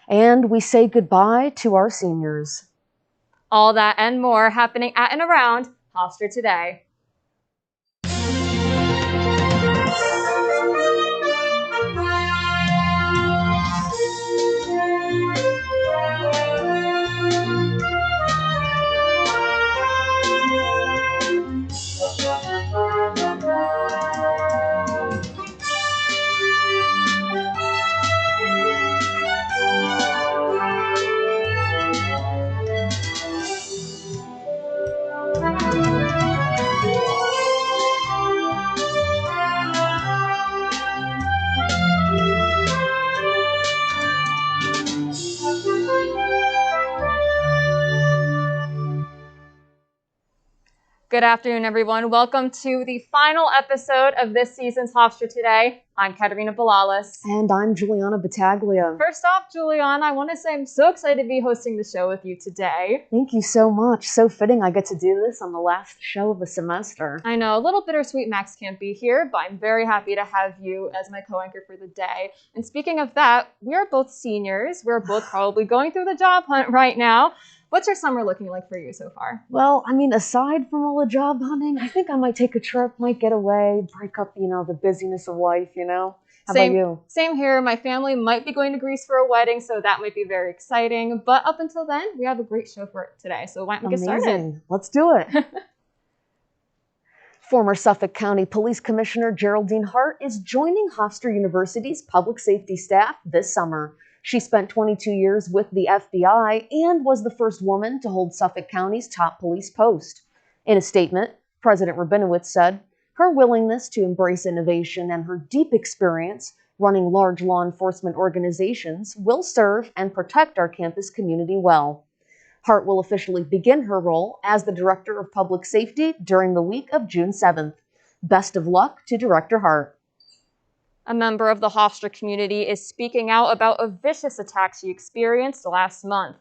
And we say goodbye to our seniors. All that and more happening at and around Hofstra today. Good afternoon, everyone. Welcome to the final episode of this season's Hofstra Today. I'm Katerina Balalis. And I'm Juliana Battaglia. First off, Juliana, I want to say I'm so excited to be hosting the show with you today. Thank you so much. So fitting I get to do this on the last show of the semester. I know, a little bittersweet Max can't be here, but I'm very happy to have you as my co-anchor for the day. And speaking of that, we are both seniors. We're both probably going through the job hunt right now. What's your summer looking like for you so far? Well, I mean, aside from all the job hunting, I think I might take a trip, might get away, break up, the busyness of life, How about you? Same here. My family might be going to Greece for a wedding, so that might be very exciting. But up until then, we have a great show for today. So why don't we get started? Let's do it. Former Suffolk County Police Commissioner Geraldine Hart is joining Hofstra University's public safety staff this summer. She spent 22 years with the FBI and was the first woman to hold Suffolk County's top police post. In a statement, President Rabinowitz said, her willingness to embrace innovation and her deep experience running large law enforcement organizations will serve and protect our campus community well. Hart will officially begin her role as the Director of Public Safety during the week of June 7th. Best of luck to Director Hart. A member of the Hofstra community is speaking out about a vicious attack she experienced last month.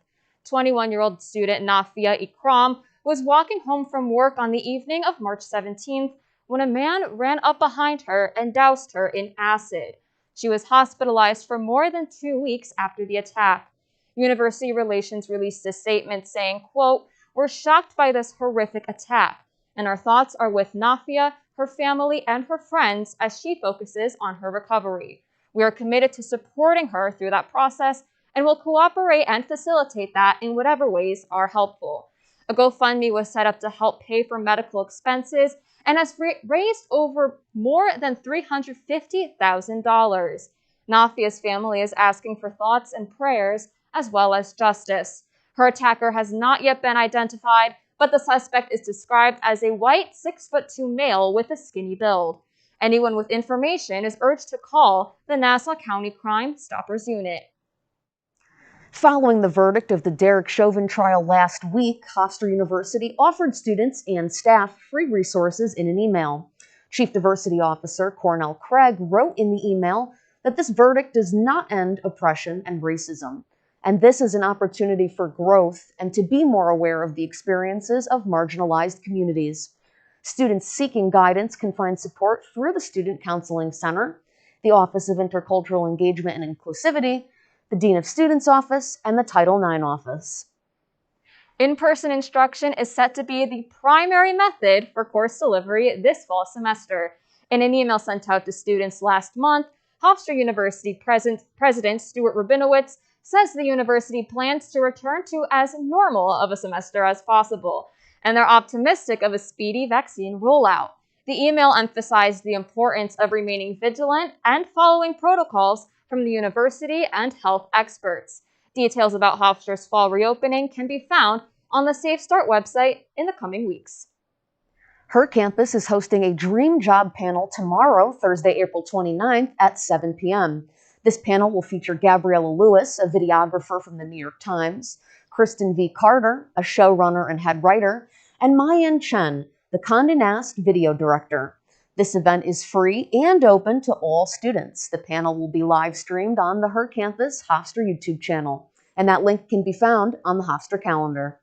21-year-old student Nafia Ikram was walking home from work on the evening of March 17th when a man ran up behind her and doused her in acid. She was hospitalized for more than 2 weeks after the attack. University Relations released a statement saying, quote, "We're shocked by this horrific attack, and our thoughts are with Nafia, her family, and her friends as she focuses on her recovery. We are committed to supporting her through that process and will cooperate and facilitate that in whatever ways are helpful." A GoFundMe was set up to help pay for medical expenses and has raised over more than $350,000. Nafia's family is asking for thoughts and prayers as well as justice. Her attacker has not yet been identified, but the suspect is described as a white 6'2" male with a skinny build. Anyone with information is urged to call the Nassau County Crime Stoppers Unit. Following the verdict of the Derek Chauvin trial last week, Hofstra University offered students and staff free resources in an email. Chief Diversity Officer Cornell Craig wrote in the email that this verdict does not end oppression and racism. And this is an opportunity for growth and to be more aware of the experiences of marginalized communities. Students seeking guidance can find support through the Student Counseling Center, the Office of Intercultural Engagement and Inclusivity, the Dean of Students Office, and the Title IX Office. In-person instruction is set to be the primary method for course delivery this fall semester. In an email sent out to students last month, Hofstra University President Stuart Rabinowitz says the university plans to return to as normal of a semester as possible, and they're optimistic of a speedy vaccine rollout. The email emphasized the importance of remaining vigilant and following protocols from the university and health experts. Details about Hofstra's fall reopening can be found on the Safe Start website in the coming weeks. Her campus is hosting a Dream Job panel tomorrow, Thursday, April 29th at 7 p.m. This panel will feature Gabriella Lewis, a videographer from the New York Times, Kristen V. Carter, a showrunner and head writer, and Mayan Chen, the Condé Nast video director. This event is free and open to all students. The panel will be live streamed on the Her Campus Hofstra YouTube channel, and that link can be found on the Hofstra calendar.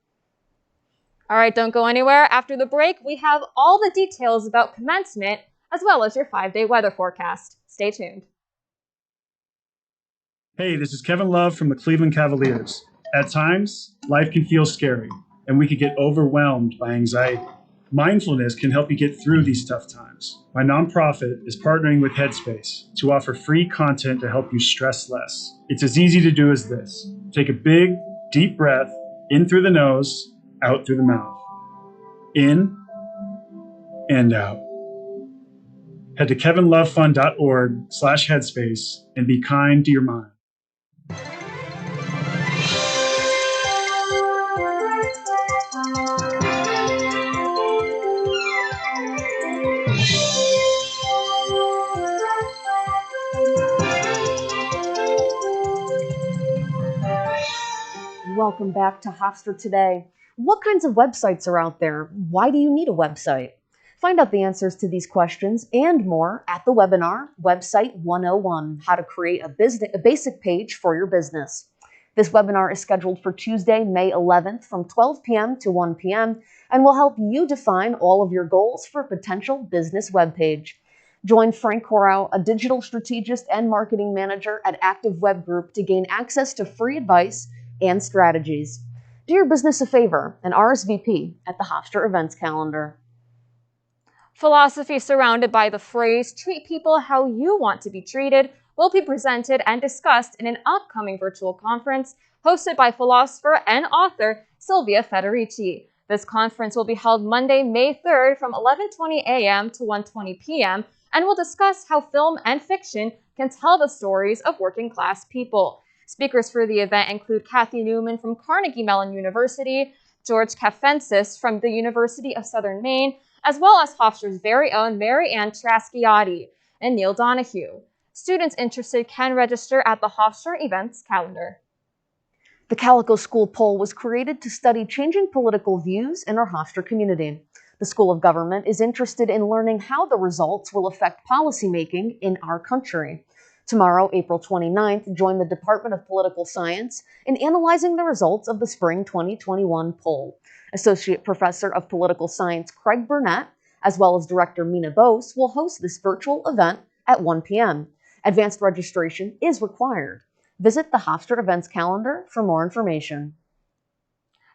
All right, don't go anywhere. After the break, we have all the details about commencement as well as your 5-day weather forecast. Stay tuned. Hey, this is Kevin Love from the Cleveland Cavaliers. At times, life can feel scary, and we could get overwhelmed by anxiety. Mindfulness can help you get through these tough times. My nonprofit is partnering with Headspace to offer free content to help you stress less. It's as easy to do as this. Take a big, deep breath in through the nose, out through the mouth. In and out. Head to kevinlovefund.org/headspace and be kind to your mind. Welcome back to Hofstra Today. What kinds of websites are out there? Why do you need a website? Find out the answers to these questions and more at the webinar, Website 101, How to Create a Basic Page for Your Business. This webinar is scheduled for Tuesday, May 11th from 12 p.m. to 1 p.m. and will help you define all of your goals for a potential business webpage. Join Frank Corral, a digital strategist and marketing manager at Active Web Group, to gain access to free advice and strategies. Do your business a favor and RSVP at the Hofstra events calendar. Philosophy surrounded by the phrase, treat people how you want to be treated, will be presented and discussed in an upcoming virtual conference hosted by philosopher and author Silvia Federici. This conference will be held Monday, May 3rd from 11:20 a.m. to 1:20 p.m. and will discuss how film and fiction can tell the stories of working class people. Speakers for the event include Kathy Newman from Carnegie Mellon University, George Kafensis from the University of Southern Maine, as well as Hofstra's very own Mary Ann Trasciati and Neil Donahue. Students interested can register at the Hofstra events calendar. The Calico School poll was created to study changing political views in our Hofstra community. The School of Government is interested in learning how the results will affect policymaking in our country. Tomorrow, April 29th, join the Department of Political Science in analyzing the results of the Spring 2021 poll. Associate Professor of Political Science Craig Burnett, as well as Director Mina Bose, will host this virtual event at 1 p.m. Advanced registration is required. Visit the Hofstra events calendar for more information.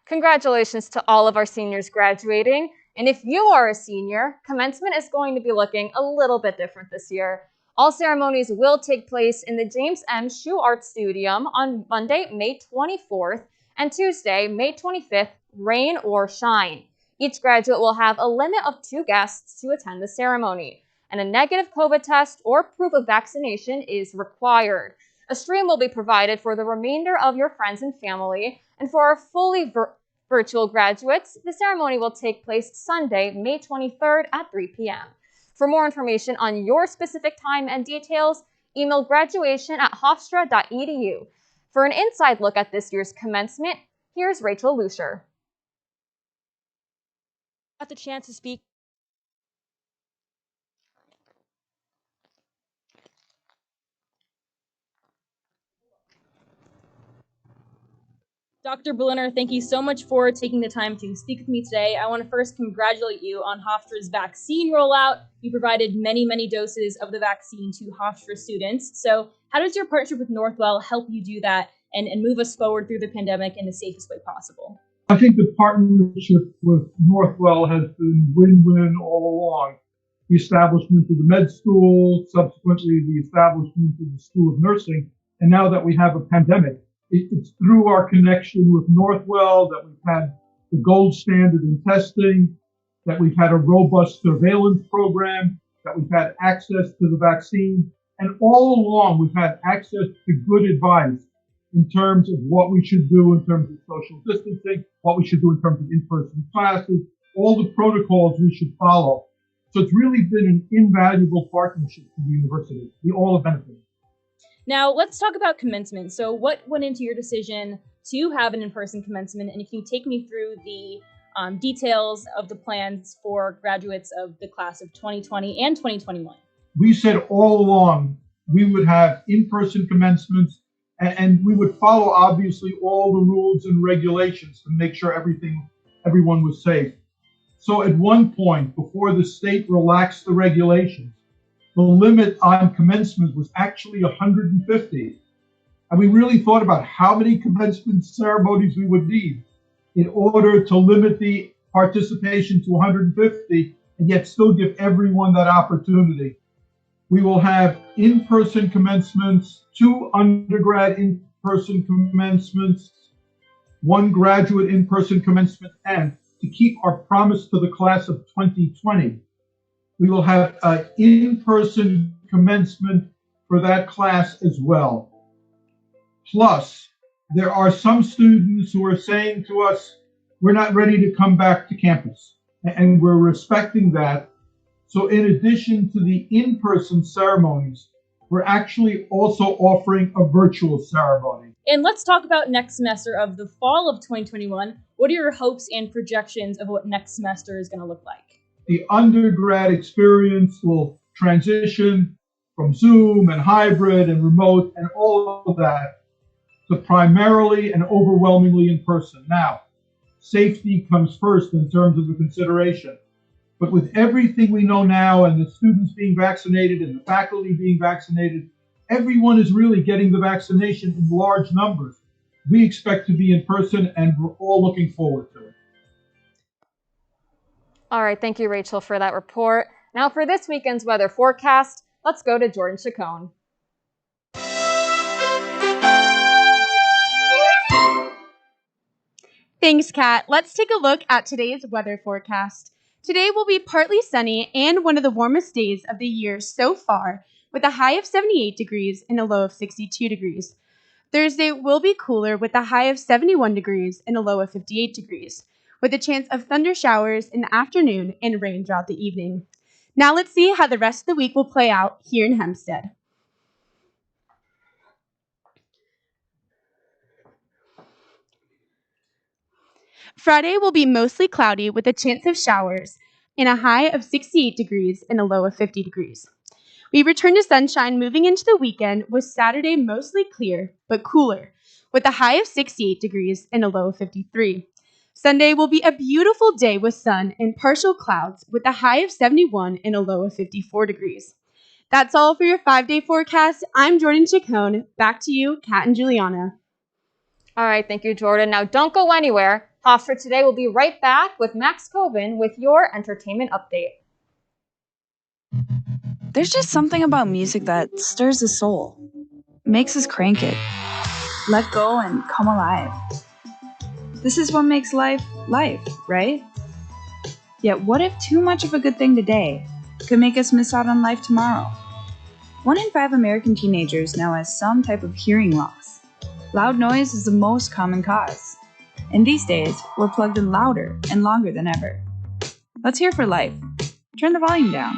Congratulations to all of our seniors graduating. And if you are a senior, commencement is going to be looking a little bit different this year. All ceremonies will take place in the James M. Shoe Art Studium on Monday, May 24th, and Tuesday, May 25th, rain or shine. Each graduate will have a limit of 2 guests to attend the ceremony, and a negative COVID test or proof of vaccination is required. A stream will be provided for the remainder of your friends and family, and for our fully virtual graduates, the ceremony will take place Sunday, May 23rd at 3 p.m. For more information on your specific time and details, email graduation@hofstra.edu. For an inside look at this year's commencement, here's Rachel Lucier. Got the chance to speak. Dr. Berliner, thank you so much for taking the time to speak with me today. I want to first congratulate you on Hofstra's vaccine rollout. You provided many doses of the vaccine to Hofstra students. So how does your partnership with Northwell help you do that and move us forward through the pandemic in the safest way possible? I think the partnership with Northwell has been win-win all along. The establishment of the med school, subsequently the establishment of the School of Nursing, and now that we have a pandemic, it's through our connection with Northwell that we've had the gold standard in testing, that we've had a robust surveillance program, that we've had access to the vaccine, and all along we've had access to good advice in terms of what we should do in terms of social distancing, what we should do in terms of in-person classes, all the protocols we should follow. So it's really been an invaluable partnership for the university. We all have benefited. Now, let's talk about commencement. So what went into your decision to have an in-person commencement? And if you take me through the details of the plans for graduates of the class of 2020 and 2021. We said all along we would have in-person commencements, and we would follow, obviously, all the rules and regulations to make sure everyone was safe. So at one point, before the state relaxed the regulations, the limit on commencement was actually 150. And we really thought about how many commencement ceremonies we would need in order to limit the participation to 150 and yet still give everyone that opportunity. We will have in-person commencements, 2 undergrad in-person commencements, 1 graduate in-person commencement, and to keep our promise to the class of 2020, we will have an in-person commencement for that class as well. Plus, there are some students who are saying to us, we're not ready to come back to campus, and we're respecting that. So in addition to the in-person ceremonies, we're actually also offering a virtual ceremony. And let's talk about next semester of the fall of 2021. What are your hopes and projections of what next semester is going to look like? The undergrad experience will transition from Zoom and hybrid and remote and all of that to primarily and overwhelmingly in person. Now, safety comes first in terms of the consideration. But with everything we know now and the students being vaccinated and the faculty being vaccinated, everyone is really getting the vaccination in large numbers. We expect to be in person, and we're all looking forward to it. All right, thank you, Rachel, for that report. Now for this weekend's weather forecast, let's go to Jordan Chacon. Thanks, Kat. Let's take a look at today's weather forecast. Today will be partly sunny and one of the warmest days of the year so far, with a high of 78 degrees and a low of 62 degrees. Thursday will be cooler with a high of 71 degrees and a low of 58 degrees, with a chance of thunder showers in the afternoon and rain throughout the evening. Now let's see how the rest of the week will play out here in Hempstead. Friday will be mostly cloudy with a chance of showers and a high of 68 degrees and a low of 50 degrees. We return to sunshine moving into the weekend with Saturday mostly clear but cooler with a high of 68 degrees and a low of 53. Sunday will be a beautiful day with sun and partial clouds with a high of 71 and a low of 54 degrees. That's all for your 5-day forecast. I'm Jordan Chacon. Back to you, Kat and Juliana. All right, thank you, Jordan. Now don't go anywhere. Hofstra Today will be right back with Max Coven with your entertainment update. There's just something about music that stirs the soul, makes us crank it, let go and come alive. This is what makes life, right? Yet what if too much of a good thing today could make us miss out on life tomorrow? 1 in 5 American teenagers now has some type of hearing loss. Loud noise is the most common cause. And these days, we're plugged in louder and longer than ever. Let's hear for life. Turn the volume down.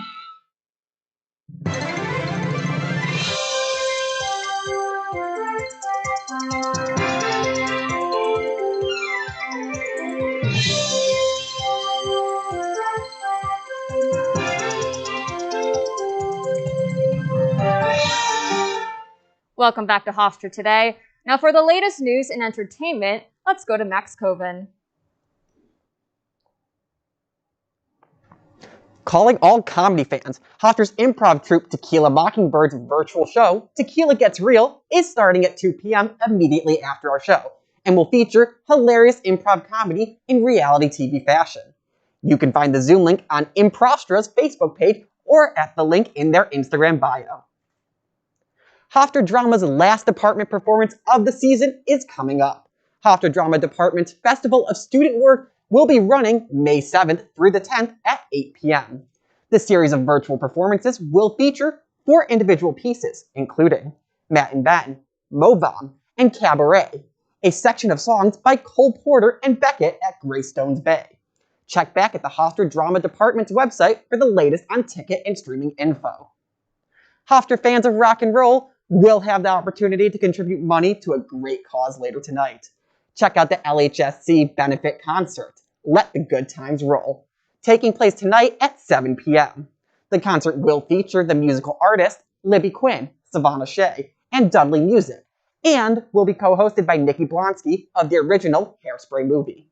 Welcome back to Hofstra Today. Now for the latest news and entertainment, let's go to Max Coven. Calling all comedy fans, Hofstra's improv troupe Tequila Mockingbird's virtual show, Tequila Gets Real, is starting at 2 p.m. immediately after our show, and will feature hilarious improv comedy in reality TV fashion. You can find the Zoom link on Improvstra's Facebook page or at the link in their Instagram bio. Hofstra Drama's last department performance of the season is coming up. Hofstra Drama Department's Festival of Student Work will be running May 7th through the 10th at 8 p.m. The series of virtual performances will feature 4 individual pieces, including Matt and Ben, Movam, and Cabaret, a section of songs by Cole Porter and Beckett at Greystones Bay. Check back at the Hofstra Drama Department's website for the latest on ticket and streaming info. Hofstra fans of rock and roll will have the opportunity to contribute money to a great cause later tonight. Check out the LHSC benefit concert, Let the Good Times Roll, taking place tonight at 7 p.m. The concert will feature the musical artist Libby Quinn, Savannah Shea, and Dudley Music, and will be co-hosted by Nikki Blonsky of the original Hairspray movie.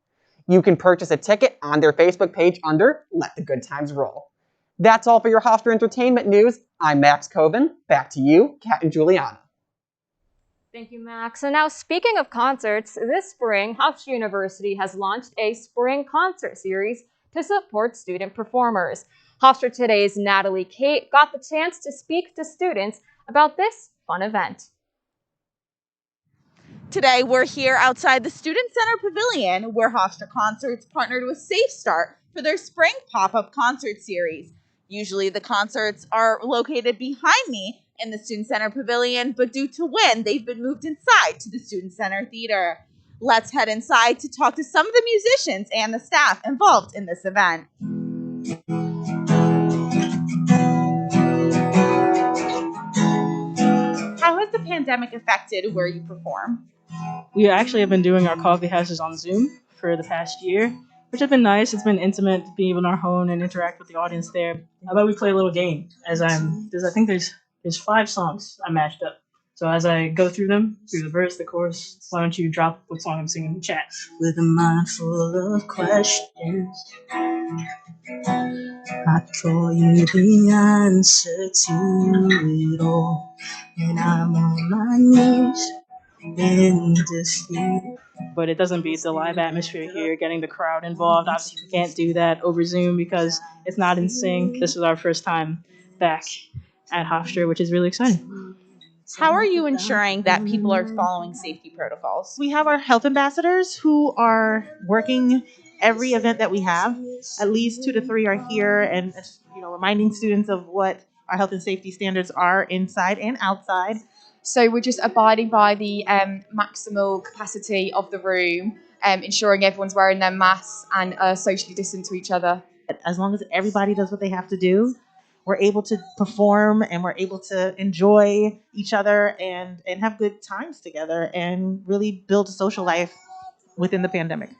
You can purchase a ticket on their Facebook page under Let the Good Times Roll. That's all for your Hofstra Entertainment news. I'm Max Coven. Back to you, Kat and Juliana. Thank you, Max. So now, speaking of concerts, this spring, Hofstra University has launched a spring concert series to support student performers. Hofstra Today's Natalie Kate got the chance to speak to students about this fun event. Today, we're here outside the Student Center Pavilion, where Hofstra Concerts partnered with Safe Start for their spring pop-up concert series. Usually, the concerts are located behind me in the Student Center Pavilion, but due to wind, they've been moved inside to the Student Center Theater. Let's head inside to talk to some of the musicians and the staff involved in this event. How has the pandemic affected where you perform? We actually have been doing our coffee houses on Zoom for the past year, which has been nice. It's been intimate to be in our home and interact with the audience there. How about we play a little game? I think there's 5 songs I matched up. So as I go through them, through the verse, the chorus, why don't you drop what song I'm singing in the chat? With a mind full of questions, I call you the answer to it all, and I'm on my knees in defeat. But it doesn't beat the live atmosphere here, getting the crowd involved. Obviously, we can't do that over Zoom because it's not in sync. This is our first time back at Hofstra, which is really exciting. How are you ensuring that people are following safety protocols? We have our health ambassadors who are working every event that we have. At least 2 to 3 are here and reminding students of what our health and safety standards are inside and outside. So we're just abiding by the maximal capacity of the room, ensuring everyone's wearing their masks and socially distant to each other. As long as everybody does what they have to do, we're able to perform and we're able to enjoy each other and have good times together and really build a social life within the pandemic.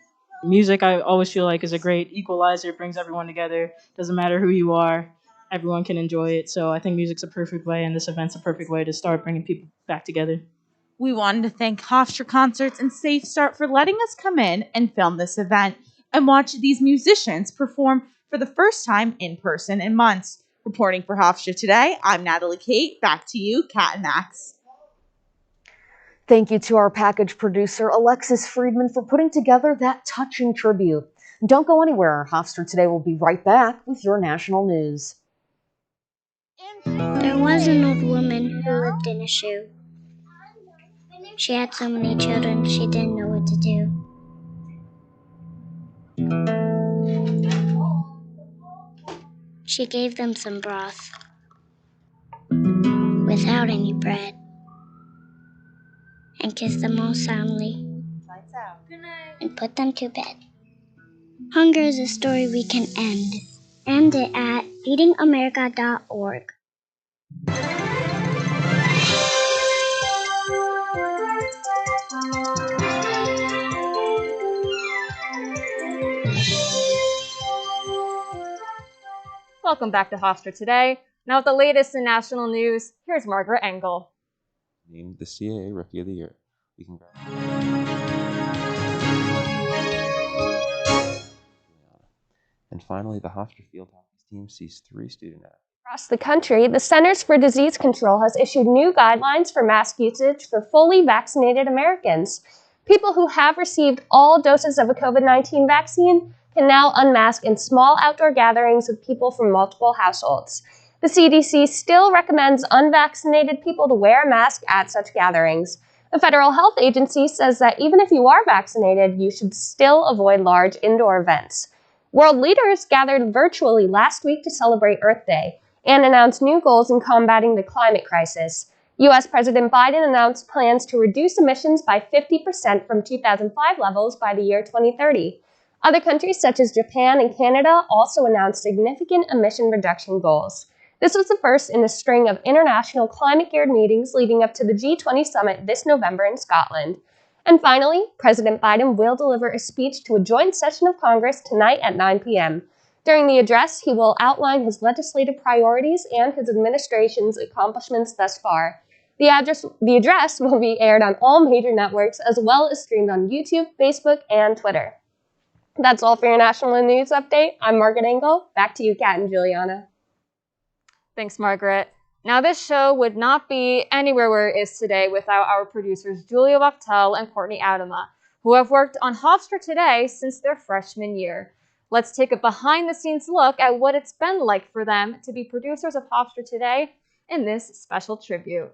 Music, I always feel like, is a great equalizer. It brings everyone together. Doesn't matter who you are. Everyone can enjoy it. So I think music's a perfect way, and this event's a perfect way to start bringing people back together. We wanted to thank Hofstra Concerts and Safe Start for letting us come in and film this event and watch these musicians perform for the first time in person in months. Reporting for Hofstra Today, I'm Natalie Kate. Back to you, Kat and Max. Thank you to our package producer, Alexis Friedman, for putting together that touching tribute. Don't go anywhere. Hofstra Today will be right back with your national news. There was an old woman who lived in a shoe. She had so many children, she didn't know what to do. She gave them some broth without any bread and kissed them all soundly and put them to bed. Hunger is a story we can end. End it at feedingamerica.org. Welcome back to Hofstra Today. Now with the latest in national news, here's Margaret Engel. Named the CAA Rookie of the Year. We can grab. And finally, the Hofstra field hockey team sees 3 student athletes. Across the country, the Centers for Disease Control has issued new guidelines for mask usage for fully vaccinated Americans. People who have received all doses of a COVID-19 vaccine can now unmask in small outdoor gatherings with people from multiple households. The CDC still recommends unvaccinated people to wear a mask at such gatherings. The Federal Health Agency says that even if you are vaccinated, you should still avoid large indoor events. World leaders gathered virtually last week to celebrate Earth Day and announced new goals in combating the climate crisis. U.S. President Biden announced plans to reduce emissions by 50% from 2005 levels by the year 2030. Other countries such as Japan and Canada also announced significant emission reduction goals. This was the first in a string of international climate-geared meetings leading up to the G20 summit this November in Scotland. And finally, President Biden will deliver a speech to a joint session of Congress tonight at 9 p.m. During the address, he will outline his legislative priorities and his administration's accomplishments thus far. The address will be aired on all major networks as well as streamed on YouTube, Facebook, and Twitter. That's all for your national news update. I'm Margaret Engel. Back to you, Kat and Juliana. Thanks, Margaret. Now, this show would not be anywhere where it is today without our producers Julia Wachtel and Courtney Adama, who have worked on Hofstra Today since their freshman year. Let's take a behind-the-scenes look at what it's been like for them to be producers of Hofstra Today in this special tribute.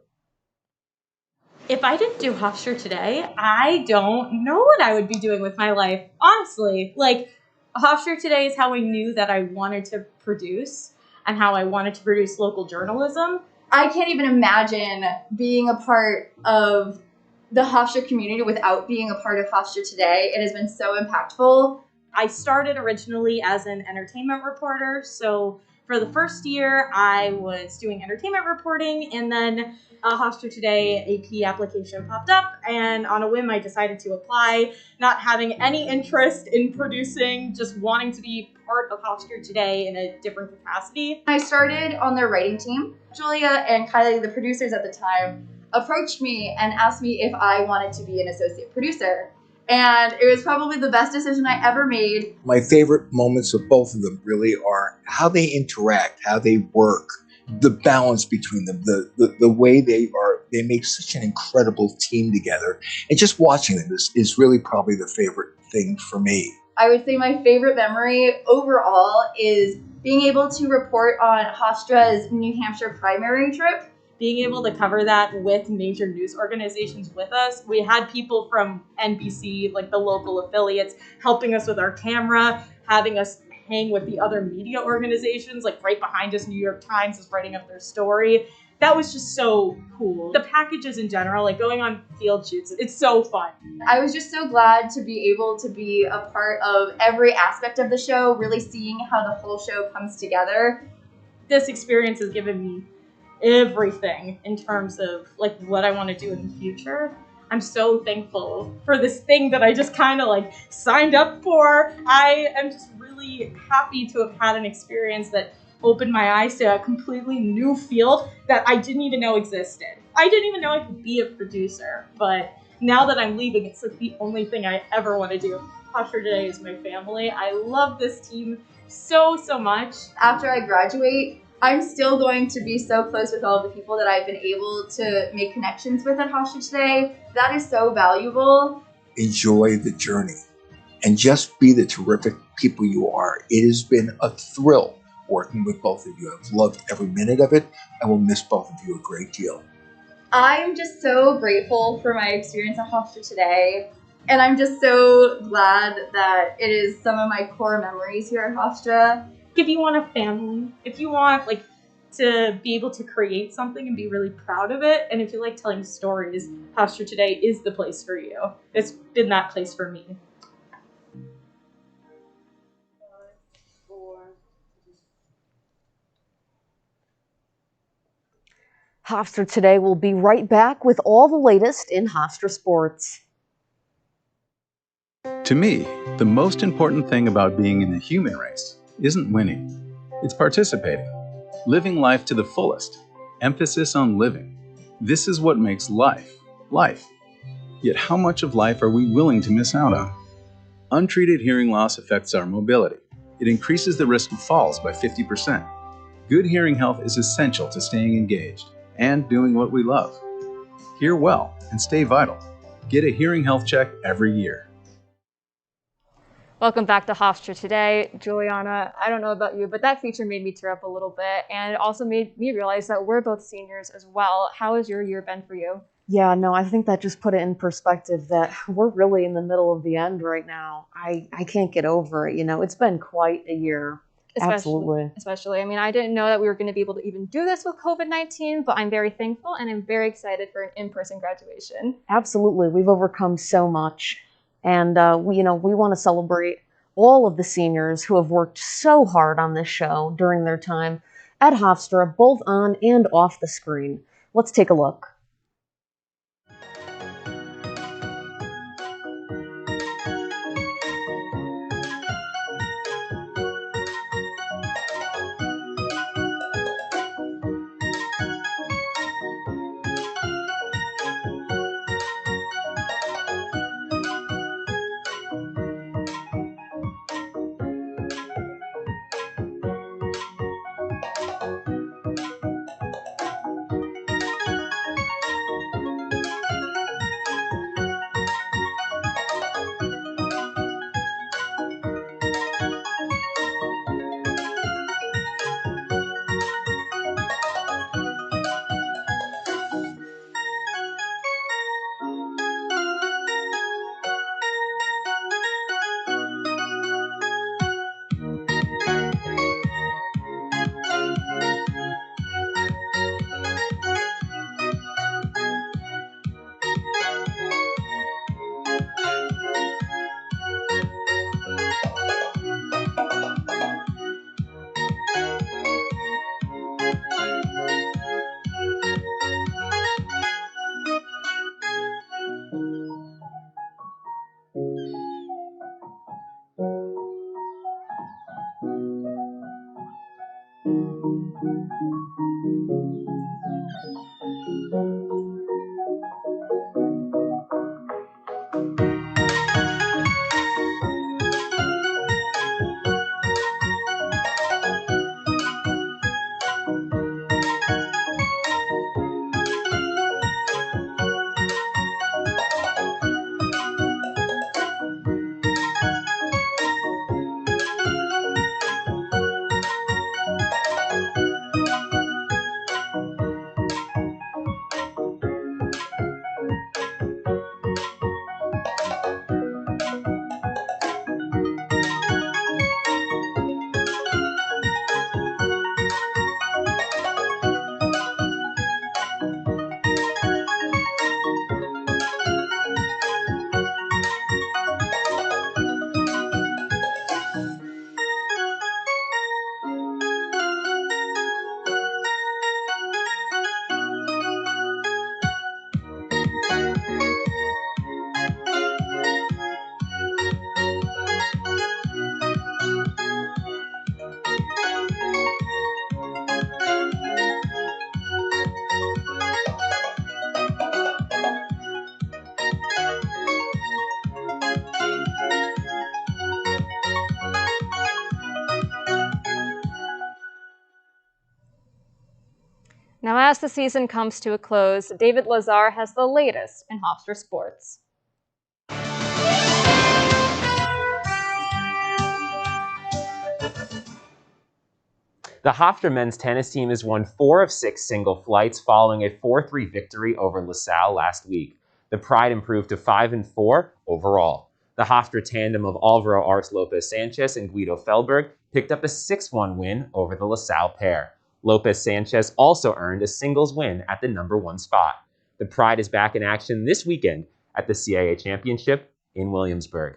If I didn't do Hofstra Today, I don't know what I would be doing with my life, honestly. Like, Hofstra Today is how I knew that I wanted to produce and how I wanted to produce local journalism. I can't even imagine being a part of the Hofstra community without being a part of Hofstra Today. It has been so impactful. I started originally as an entertainment reporter, so for the first year, I was doing entertainment reporting, and then a Hofstra Today AP application popped up, and on a whim, I decided to apply, not having any interest in producing, just wanting to be part of Hofstra Today in a different capacity. I started on their writing team. Julia and Kylie, the producers at the time, approached me and asked me if I wanted to be an associate producer. And it was probably the best decision I ever made. My favorite moments of both of them really are how they interact, how they work, the balance between them, the way they make such an incredible team together. And just watching them is really probably the favorite thing for me. I would say my favorite memory overall is being able to report on Hofstra's New Hampshire primary trip. Being able to cover that with major news organizations with us. We had people from NBC, like the local affiliates, helping us with our camera, having us hang with the other media organizations, like right behind us, New York Times is writing up their story. That was just so cool. The packages in general, like going on field shoots, it's so fun. I was just so glad to be able to be a part of every aspect of the show, really seeing how the whole show comes together. This experience has given me everything in terms of like what I want to do in the future. I'm so thankful for this thing that I just kind of like signed up for. I am just really happy to have had an experience that opened my eyes to a completely new field that I didn't even know existed. I didn't even know I could be a producer, but now that I'm leaving, it's like the only thing I ever want to do. Hofstra Today is my family. I love this team so much. After I graduate, I'm still going to be so close with all of the people that I've been able to make connections with at Hofstra Today. That is so valuable. Enjoy the journey and just be the terrific people you are. It has been a thrill working with both of you. I've loved every minute of it. I will miss both of you a great deal. I'm just so grateful for my experience at Hofstra Today. And I'm just so glad that it is some of my core memories here at Hofstra. If you want a family, if you want like to be able to create something and be really proud of it, and if you like telling stories, Hofstra Today is the place for you. It's been that place for me. Hofstra Today will be right back with all the latest in Hofstra sports. To me, the most important thing about being in the human race isn't winning. It's participating, living life to the fullest, emphasis on living. This is what makes life, life. Yet how much of life are we willing to miss out on? Untreated hearing loss affects our mobility. It increases the risk of falls by 50%. Good hearing health is essential to staying engaged and doing what we love. Hear well and stay vital. Get a hearing health check every year. Welcome back to Hofstra Today. Juliana, I don't know about you, but that feature made me tear up a little bit, and it also made me realize that we're both seniors as well. How has your year been for you? Yeah, no, I think that just put it in perspective that we're really in the middle of the end right now. I can't get over it. You know, it's been quite a year. Absolutely. I mean, I didn't know that we were going to be able to even do this with COVID-19, but I'm very thankful and I'm very excited for an in-person graduation. Absolutely. We've overcome so much. And, we want to celebrate all of the seniors who have worked so hard on this show during their time at Hofstra, both on and off the screen. Let's take a look. Now, as the season comes to a close, David Lazar has the latest in Hofstra sports. The Hofstra men's tennis team has won 4 of 6 single flights following a 4-3 victory over LaSalle last week. The Pride improved to 5-4 overall. The Hofstra tandem of Alvaro Ars Lopez Sanchez and Guido Feldberg picked up a 6-1 win over the LaSalle pair. Lopez Sanchez also earned a singles win at the #1 spot. The Pride is back in action this weekend at the CAA Championship in Williamsburg.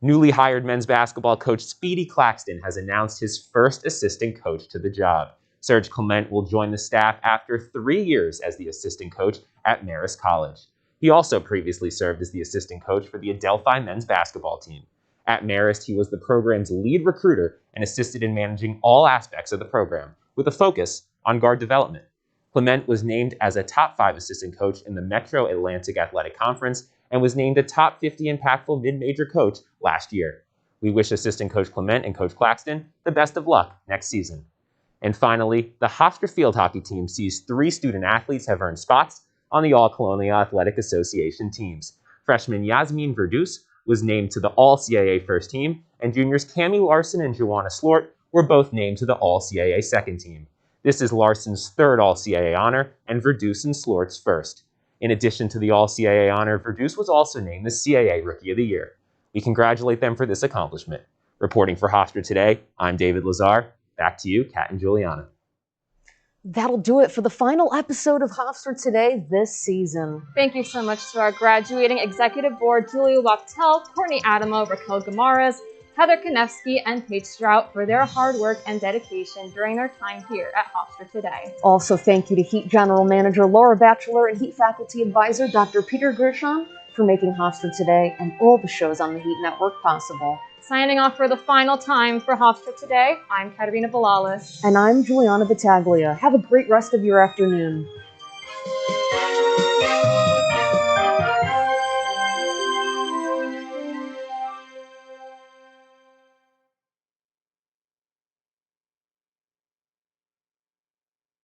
Newly hired men's basketball coach Speedy Claxton has announced his first assistant coach to the job. Serge Clement will join the staff after 3 years as the assistant coach at Marist College. He also previously served as the assistant coach for the Adelphi men's basketball team. At Marist, he was the program's lead recruiter and assisted in managing all aspects of the program, with a focus on guard development. Clement was named as a top 5 assistant coach in the Metro Atlantic Athletic Conference and was named a top 50 impactful mid-major coach last year. We wish assistant coach Clement and coach Claxton the best of luck next season. And finally, the Hofstra field hockey team sees 3 student athletes have earned spots on the All-Colonial Athletic Association teams. Freshman Yasmin Verdus was named to the All-CAA first team, and juniors Cami Larson and Joanna Slort were both named to the All-CAA second team. This is Larson's 3rd All-CAA honor and Verdus and Slort's 1st. In addition to the All-CAA honor, Verdus was also named the CAA Rookie of the Year. We congratulate them for this accomplishment. Reporting for Hofstra Today, I'm David Lazar. Back to you, Kat and Juliana. That'll do it for the final episode of Hofstra Today this season. Thank you so much to our graduating executive board, Julia Wachtel, Courtney Adamo, Raquel Gamaras, Heather Konevsky, and Paige Strout for their hard work and dedication during their time here at Hofstra Today. Also, thank you to Heat General Manager Laura Batchelor and Heat Faculty Advisor Dr. Peter Gershon for making Hofstra Today and all the shows on the Heat Network possible. Signing off for the final time for Hofstra Today, I'm Katerina Valalis. And I'm Juliana Battaglia. Have a great rest of your afternoon.